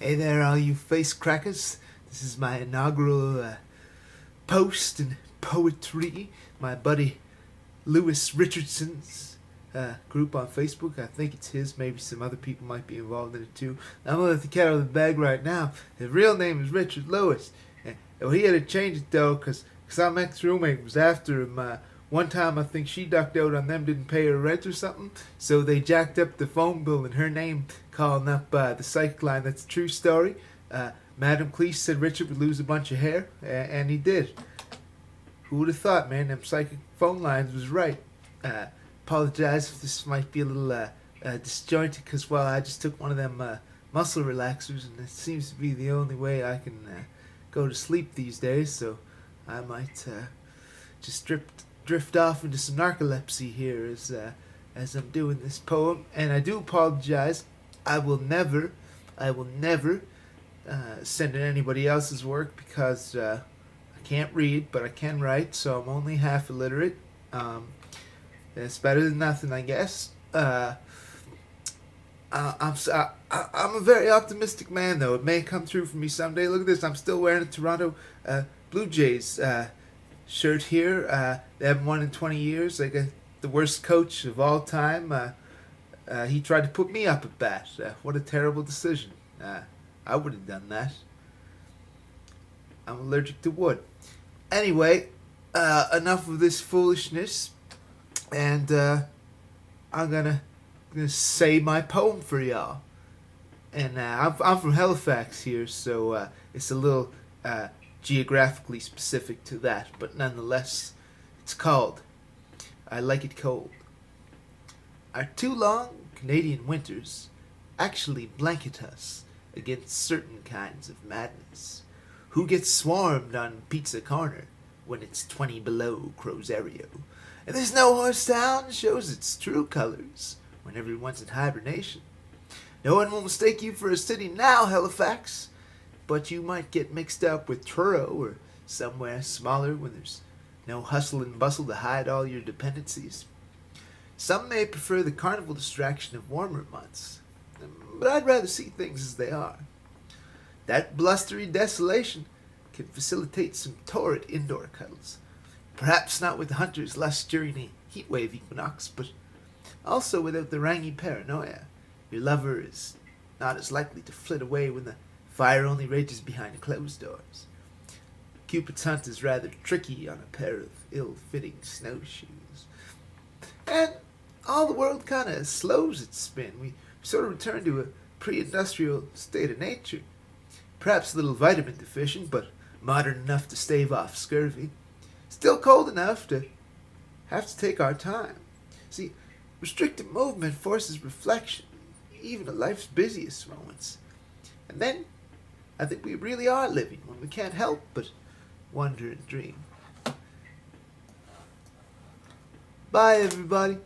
Hey there, all you face crackers. This is my inaugural post in poetry. My buddy Lewis Richardson's group on Facebook. I think it's his. Maybe some other people might be involved in it too. I'm gonna let the cat out of the bag right now. His real name is Richard Lewis. Well, he had to change it though, cause some ex-roommate was after him. One time I think she ducked out on them, didn't pay her rent or something, so they jacked up the phone bill in her name, calling up the psychic line. That's a true story. Madam Cleese said Richard would lose a bunch of hair, and he did. Who would have thought, man? Them psychic phone lines was right. Apologize if this might be a little disjointed, because, well, I just took one of them muscle relaxers, and it seems to be the only way I can go to sleep these days, so I might just drift off into some narcolepsy here as I'm doing this poem. And I do apologize. I will never send in anybody else's work because I can't read, but I can write, so I'm only half illiterate. It's better than nothing, I guess. I'm a very optimistic man, though. It may come true for me someday. Look at this. I'm still wearing a Toronto Blue Jays shirt here. They haven't won in 20 years. They got the worst coach of all time. He tried to put me up at bat. What a terrible decision. I would have done that. I'm allergic to wood. Anyway, enough of this foolishness, and I'm gonna say my poem for y'all. And I'm from Halifax here, so it's a little geographically specific to that, but nonetheless, it's called I Like It Cold. Our 2 long Canadian winters actually blanket us against certain kinds of madness. Who gets swarmed on Pizza Corner when it's 20 below Crosario? And there's no horse town shows its true colors when everyone's in hibernation. No one will mistake you for a city now, Halifax, but you might get mixed up with Truro or somewhere smaller when there's no hustle and bustle to hide all your dependencies. Some may prefer the carnival distraction of warmer months, but I'd rather see things as they are. That blustery desolation can facilitate some torrid indoor cuddles. Perhaps not with the hunters lust during a heatwave equinox, but also without the rangy paranoia. Your lover is not as likely to flit away when the fire only rages behind closed doors. Cupid's hunt is rather tricky on a pair of ill-fitting snowshoes. And all the world kind of slows its spin. We sort of return to a pre-industrial state of nature. Perhaps a little vitamin deficient, but modern enough to stave off scurvy. Still cold enough to have to take our time. See, restricted movement forces reflection, even at life's busiest moments. And then, I think we really are living when we can't help but wonder and dream. Bye, everybody.